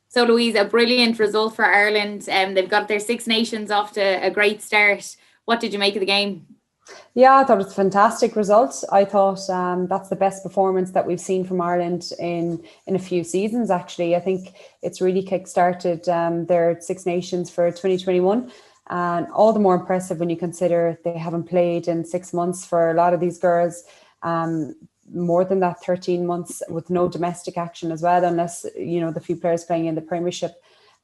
So, Louise, a brilliant result for Ireland. They've got their Six Nations off to a great start. What did you make of the game? Yeah, I thought it was a fantastic result. I thought that's the best performance that we've seen from Ireland in a few seasons, actually. I think it's really kick-started their Six Nations for 2021. And all the more impressive when you consider they haven't played in 6 months for a lot of these girls. More than that, 13 months with no domestic action as well, unless, the few players playing in the Premiership.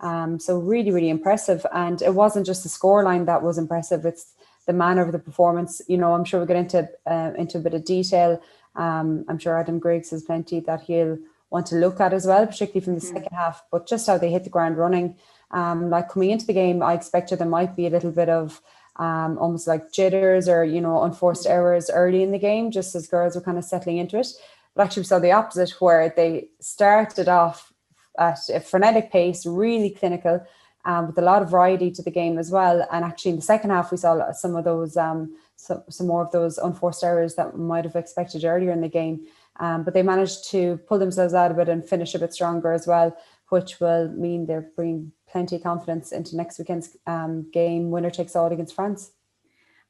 So really, really impressive. And it wasn't just the scoreline that was impressive. It's the manner of the performance. I'm sure we'll get into a bit of detail. I'm sure Adam Griggs has plenty that he'll want to look at as well, particularly from the second half, but just how they hit the ground running. Like coming into the game, I expected there might be a little bit of almost like jitters or, unforced errors early in the game, just as girls were kind of settling into it. But actually we saw the opposite, where they started off at a frenetic pace, really clinical, with a lot of variety to the game as well. And actually in the second half, we saw some of those, some more of those unforced errors that we might have expected earlier in the game. But they managed to pull themselves out of it and finish a bit stronger as well, which will mean they're bringing plenty of confidence into next weekend's game, winner takes all against France.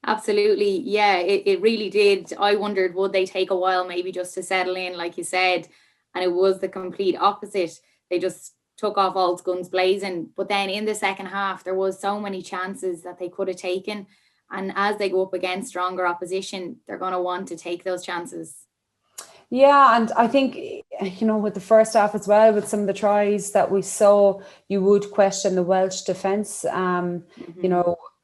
Absolutely. Yeah, it really did. I wondered, would they take a while maybe just to settle in, like you said? And it was the complete opposite. They just took off all guns blazing. But then in the second half, there was so many chances that they could have taken. And as they go up against stronger opposition, they're going to want to take those chances. Yeah, and I think, with the first half as well, with some of the tries that we saw, you would question the Welsh defence.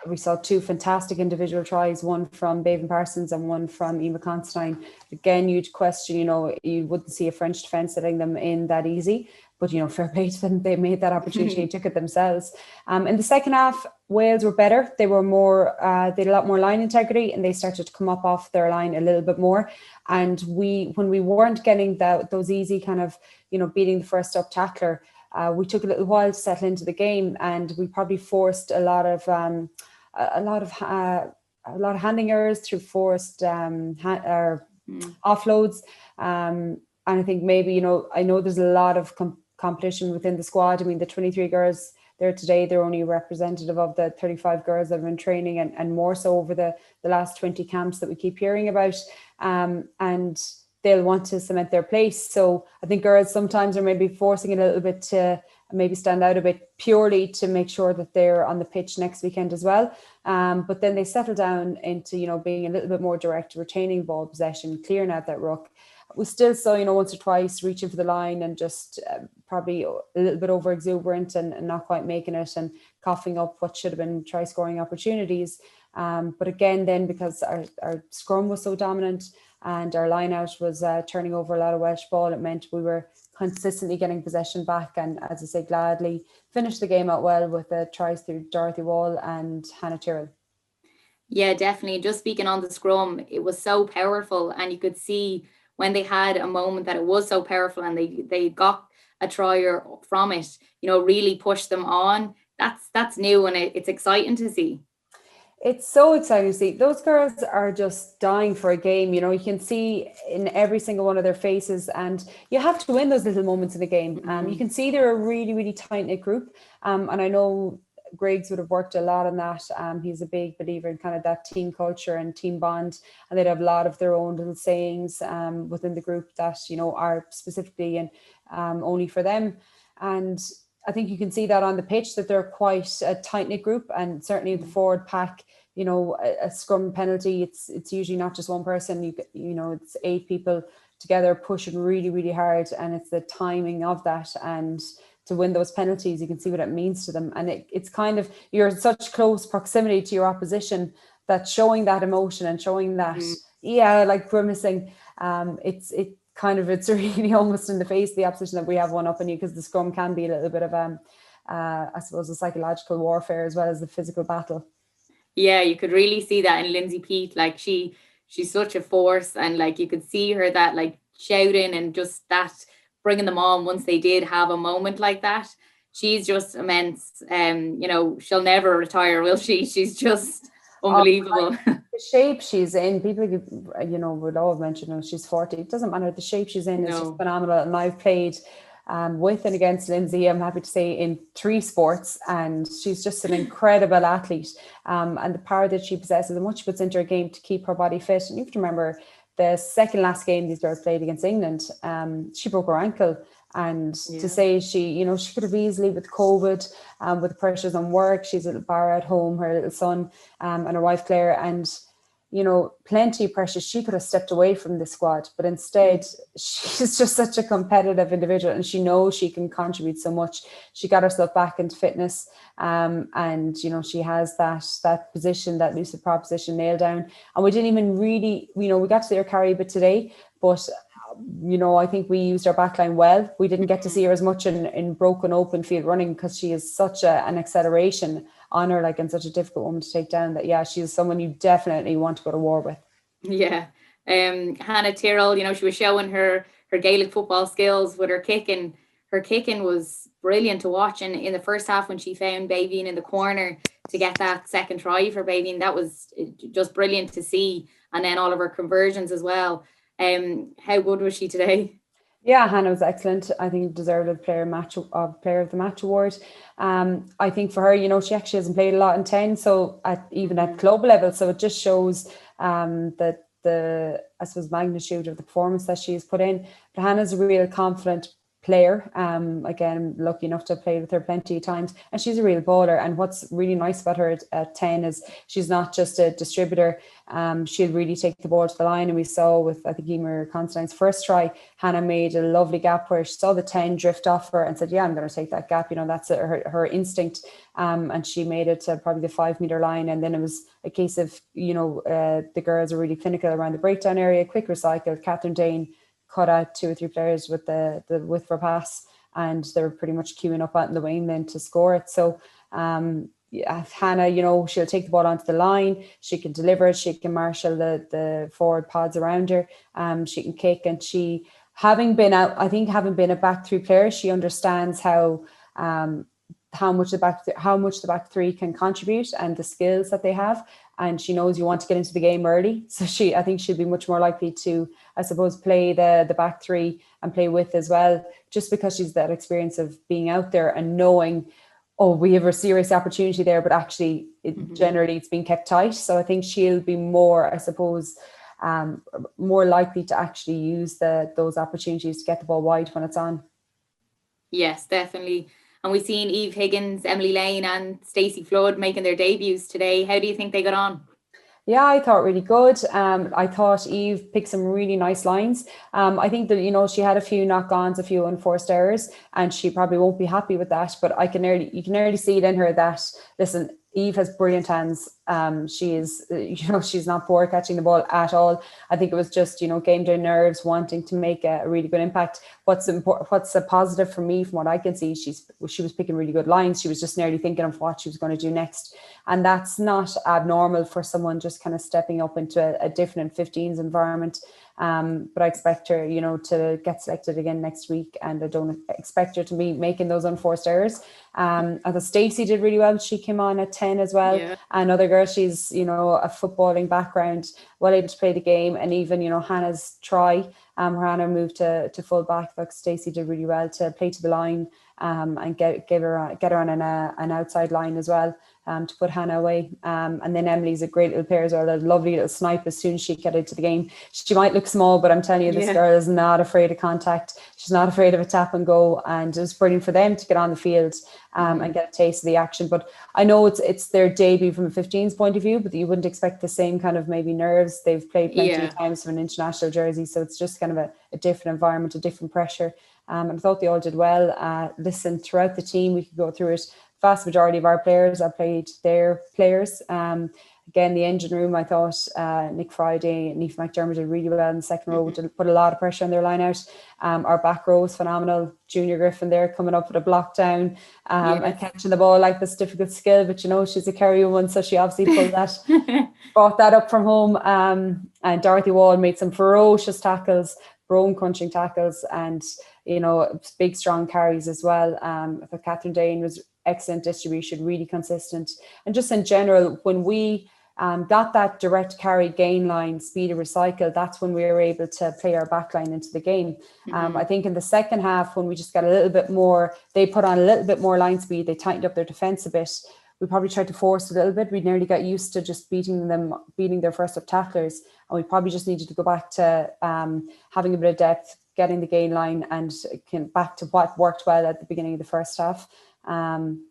We saw two fantastic individual tries, one from Bevan Parsons and one from Emma Constantine. Again, you'd question, you wouldn't see a French defence letting them in that easy. But, fair play to them, they made that opportunity, took it themselves. In the second half, Wales were better. They were more, they had a lot more line integrity, and they started to come up off their line a little bit more. And when we weren't getting those easy kind of, beating the first up tackler, we took a little while to settle into the game, and we probably forced a lot of handing errors through forced offloads. And I think maybe, I know there's a lot of competition within the squad. I mean, the 23 girls there today, they're only representative of the 35 girls that have been training, and more so over the last 20 camps that we keep hearing about. And they'll want to cement their place. So I think girls sometimes are maybe forcing it a little bit to maybe stand out a bit purely to make sure that they're on the pitch next weekend as well. But then they settle down into, being a little bit more direct, retaining ball possession, clearing out that ruck. We still saw, once or twice reaching for the line and just probably a little bit over exuberant and not quite making it, and coughing up what should have been try scoring opportunities. But again, then because our scrum was so dominant and our line out was turning over a lot of Welsh ball, it meant we were consistently getting possession back, and as I say, gladly finished the game out well with the tries through Dorothy Wall and Hannah Tyrrell. Yeah, definitely. Just speaking on the scrum, it was so powerful, and you could see when they had a moment that it was so powerful and they got a try from it, really pushed them on. That's new, and it's exciting to see. It's so exciting to see. Those girls are just dying for a game. You can see in every single one of their faces, and you have to win those little moments in the game. You can see they're a really, really tight-knit group. And I know Griggs would have worked a lot on that. He's a big believer in kind of that team culture and team bond, and they'd have a lot of their own little sayings within the group that, are specifically and only for them. And I think you can see that on the pitch, that they're quite a tight-knit group, and certainly the forward pack, a scrum penalty, it's usually not just one person, it's 8 people together pushing really, really hard, and it's the timing of that, and to win those penalties, you can see what it means to them. And it's kind of, you're in such close proximity to your opposition that showing that emotion and showing that, like grimacing, it's really almost in the face of the opposition that we have one up on you, because the scrum can be a little bit of I suppose a psychological warfare as well as the physical battle. Yeah, you could really see that in Lindsay Peat. Like she's such a force, and like you could see her that like shouting and just that bringing them on once they did have a moment like that. She's just immense. She'll never retire, will she? She's just unbelievable. The shape she's in, people would all mention, she's 40. It doesn't matter. The shape she's in is just phenomenal. And I've played with and against Lindsay, I'm happy to say, in 3 sports, and she's just an incredible athlete, and the power that she possesses and what she puts into her game to keep her body fit. And you have to remember the second last game these girls played against England, she broke her ankle, and to say she could have easily, with COVID, with the pressures on work, she's a little bar at home, her little son, and her wife Claire, and plenty of pressure. She could have stepped away from the squad, but instead she's just such a competitive individual, and she knows she can contribute so much. She got herself back into fitness, and she has that position, that lucid prop position nailed down. And we didn't even really, we got to see her carry a bit today, but I think we used our backline well. We didn't get to see her as much in broken open field running, because she is such an acceleration on her, and such a difficult woman to take down, that she's someone you definitely want to go to war with. Yeah. Hannah Tyrrell, she was showing her Gaelic football skills with her kicking. Her kicking was brilliant to watch, and in the first half, when she found Bavian in the corner to get that second try for Bavian, that was just brilliant to see. And then all of her conversions as well. How good was she today? Yeah, Hannah was excellent. I think deserved a player of the match award. I think for her, she actually hasn't played a lot in 10, so even at club level. So it just shows that the, I suppose, magnitude of the performance that she's put in. But Hannah's a real confident player. Again, lucky enough to have played with her plenty of times, and she's a real baller. And what's really nice about her at 10 is she's not just a distributor. She'll really take the ball to the line, and we saw with, I think, Emer Constantine's first try, Hannah made a lovely gap where she saw the 10 drift off her and said, I'm going to take that gap. That's her instinct, and she made it to probably the 5 meter line. And then it was a case of the girls are really clinical around the breakdown area, quick recycle. Catherine Dane cut out 2 or 3 players with the width for pass, and they were pretty much queuing up out in the wing then to score it. So Hannah, she'll take the ball onto the line, she can deliver it, she can marshal the forward pods around her, she can kick, and she, having been a back 3 player, she understands how much the back 3 can contribute and the skills that they have. And she knows you want to get into the game early. So I think she'll be much more likely to, I suppose, play the back 3 and play with as well, just because she's that experience of being out there and knowing, we have a serious opportunity there, but actually generally it's been kept tight. So I think she'll be more, I suppose, more likely to actually use those opportunities to get the ball wide when it's on. Yes, definitely. And we've seen Eve Higgins, Amee-Leigh and Stacey Flood making their debuts today. How do you think they got on? Yeah, I thought really good. I thought Eve picked some really nice lines. I think that, she had a few knock-ons, a few unforced errors, and she probably won't be happy with that. But you can nearly see it in her that, listen, Eve has brilliant hands. She is, she's not poor catching the ball at all. I think it was just, game day nerves, wanting to make a really good impact. What's a positive for me, from what I can see, she was picking really good lines. She was just nearly thinking of what she was going to do next. And that's not abnormal for someone just kind of stepping up into a different 15s environment. But I expect her, to get selected again next week, and I don't expect her to be making those unforced errors. I thought Stacey did really well. She came on at 10 as well. Yeah. Another girl, she's, a footballing background, well able to play the game. And even, Hannah's try, Hannah moved to full back. Like Stacey did really well to play to the line, and get her on an outside line as well, to put Hannah away. And then Emily's a great little player as well, a lovely little snipe as soon as she got into the game. She might look small, but I'm telling you, this girl is not afraid of contact. She's not afraid of a tap and go, and it was brilliant for them to get on the field and get a taste of the action. But I know it's their debut from a 15's point of view, but you wouldn't expect the same kind of maybe nerves. They've played plenty of times from an international jersey, so it's just kind of a different environment, a different pressure. And I thought they all did well. Listen, throughout the team, we could go through it. Vast majority of our players, I played their players. Again, the engine room, I thought Nick Friday and Aoife McDermott did really well in the second row, to put a lot of pressure on their line out. Our back row was phenomenal. Junior Griffin there coming up with a block down and catching the ball like this difficult skill, but she's a Kerry woman, so she obviously pulled that, brought that up from home. And Dorothy Wall made some ferocious tackles, bone crunching tackles, and big strong carries as well. I thought Catherine Dane was excellent distribution, really consistent, and just in general, when we got that direct carry, gain line, speed of recycle, that's when we were able to play our back line into the game. I think in the second half, when we just got a little bit more, they put on a little bit more line speed, they tightened up their defence a bit. We probably tried to force a little bit. We nearly got used to just beating their first up tacklers. And we probably just needed to go back to having a bit of depth, getting the gain line, and back to what worked well at the beginning of the first half,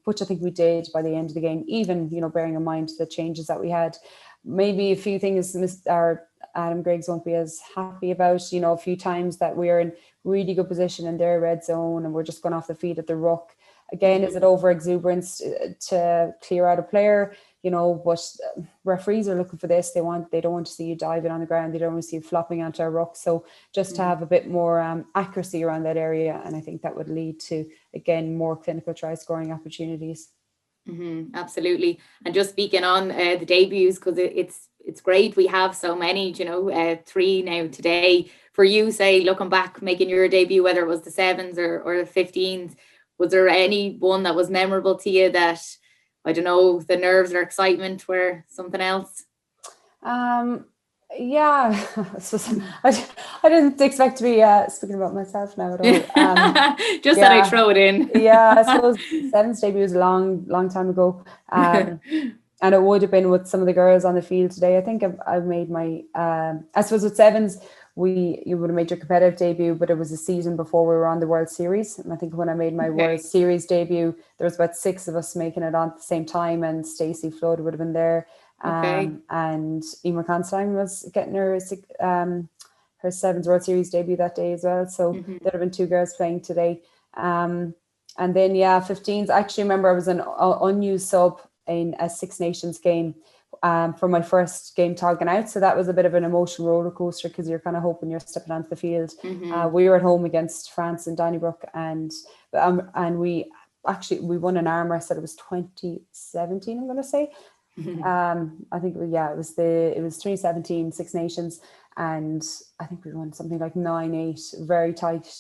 which I think we did by the end of the game, even, bearing in mind the changes that we had. Maybe a few things our Adam Griggs won't be as happy about, a few times that we're in really good position in their red zone and we're just going off the feet at the ruck. Again, is it over exuberance to clear out a player? But referees are looking for this. They don't want to see you diving on the ground. They don't want to see you flopping onto a ruck. So just to have a bit more accuracy around that area, and I think that would lead to, again, more clinical try scoring opportunities. Absolutely. And just speaking on the debuts, because it's great we have so many, 3 now today. For you, say, looking back, making your debut, whether it was the 7s or the 15s, was there any one that was memorable to you that, I don't know, the nerves or excitement were something else? Yeah, I didn't expect to be speaking about myself now at all. Just that I throw it in. Yeah, I suppose 7's debut was a long time ago. And it would have been with some of the girls on the field today. I think I've made my, I suppose with 7's, you would have made your competitive debut, but it was a season before we were on the World Series. And I think when I made my World Series debut, there was about 6 of us making it on at the same time, and Stacey Flood would have been there. And Emer Constein was getting her 7's World Series debut that day as well. So there'd have been 2 girls playing today. And then, 15s. I actually remember I was an unused sub in a Six Nations game for my first game togging out. So that was a bit of an emotional roller coaster, because you're kind of hoping you're stepping onto the field. We were at home against France in Donnybrook, and we won an arm wrestle. It was 2017, I'm going to say. I think it was 2017 Six Nations, and I think we won something like 9-8, very tight,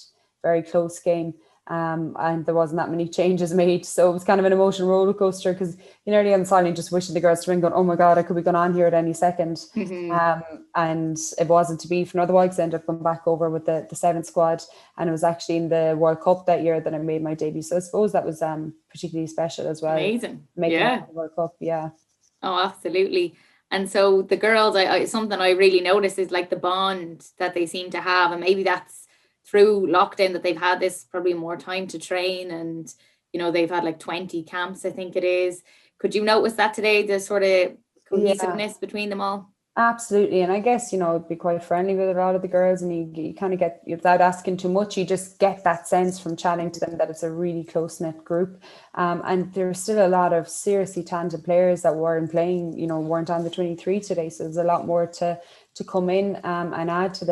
very close game. And there wasn't that many changes made, so it was kind of an emotional roller coaster, because you're nearly on the sideline just wishing the girls to ring, going, oh my god, I could be going on here at any second. And it wasn't to be for another while, because I ended up going back over with the 7th squad, and it was actually in the World Cup that year that I made my debut. So I suppose that was particularly special as well. Amazing. Making it to the World Cup, yeah. Oh, absolutely. And so the girls, something I really noticed is like the bond that they seem to have, and maybe that's through lockdown that they've had this probably more time to train, and they've had like 20 camps, I think it is. Could you notice that today, the sort of cohesiveness between them all? Absolutely. And I guess it'd be quite friendly with a lot of the girls, and you kind of get, without asking too much, you just get that sense from chatting to them that it's a really close-knit group. And there's still a lot of seriously talented players that weren't playing, weren't on the 23 today, so there's a lot more to come in and add to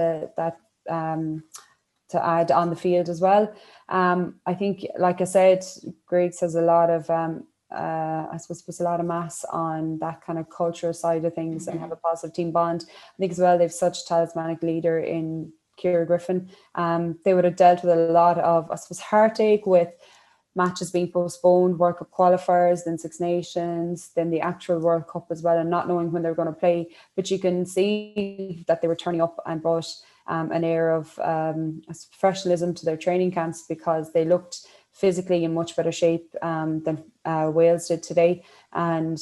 to add on the field as well. I think, like I said, Griggs has a lot of, I suppose, puts a lot of mass on that kind of cultural side of things and have a positive team bond. I think as well, they've such a talismanic leader in Ciara Griffin. They would have dealt with a lot of, I suppose, heartache with matches being postponed, World Cup qualifiers, then Six Nations, then the actual World Cup as well, and not knowing when they're going to play. But you can see that they were turning up and brought an air of professionalism to their training camps, because they looked physically in much better shape than Wales did today, and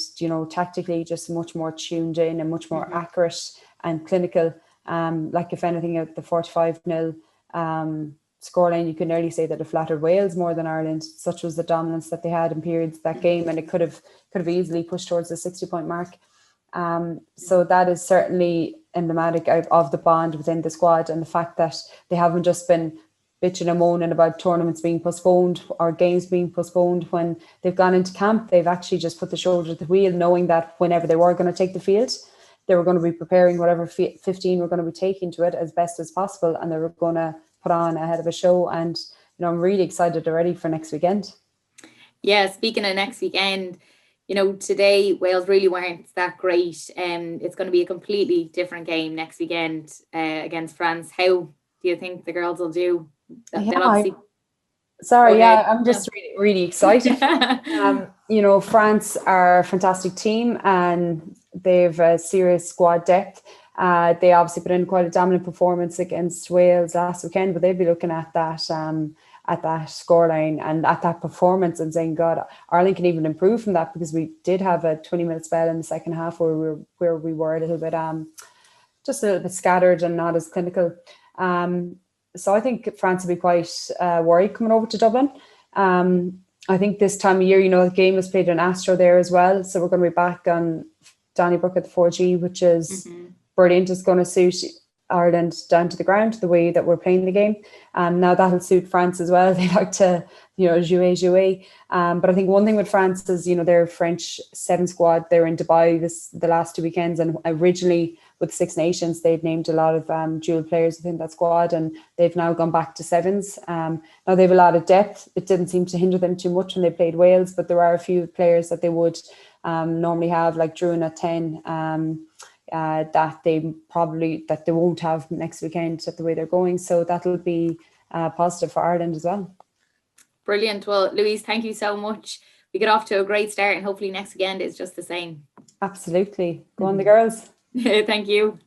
tactically just much more tuned in and much more accurate and clinical. Like, if anything, at the 45-0 scoreline, you can nearly say that it flattered Wales more than Ireland. Such was the dominance that they had in periods of that game, and it could have easily pushed towards the 60-point mark. So that is certainly emblematic of the bond within the squad, and the fact that they haven't just been bitching and moaning about tournaments being postponed or games being postponed. When they've gone into camp, they've actually just put the shoulder to the wheel, knowing that whenever they were going to take the field, they were going to be preparing whatever 15 were going to be taking to it as best as possible, and they were going to put on a head of a show. And I'm really excited already for next weekend. Yeah, speaking of next weekend, today Wales really weren't that great. It's going to be a completely different game next weekend against France. How do you think the girls will do? I'm just really, really excited. France are a fantastic team, and they've a serious squad depth. They obviously put in quite a dominant performance against Wales last weekend, but they'd be looking at that scoreline and at that performance and saying, God, Ireland can even improve from that, because we did have a 20-minute spell in the second half where we were a little bit just a little bit scattered and not as clinical. So I think France will be quite worried coming over to Dublin. I think this time of year, the game was played in Astro there as well. So we're going to be back on Donnybrook at the 4G, which is brilliant. It's going to suit Ireland down to the ground, the way that we're playing the game. Now that'll suit France as well. They like to, jouer. But I think one thing with France is, their French 7 squad, they're in Dubai the last 2 weekends. And originally with Six Nations, they'd named a lot of dual players within that squad, and they've now gone back to 7s. Now they have a lot of depth. It didn't seem to hinder them too much when they played Wales, but there are a few players that they would normally have, like Druin at 10, that they won't have next weekend at the way they're going. So that'll be positive for Ireland as well. Brilliant. Well, Louise, thank you so much. We get off to a great start, and hopefully next weekend is just the same. Absolutely. Go on the girls. Thank you.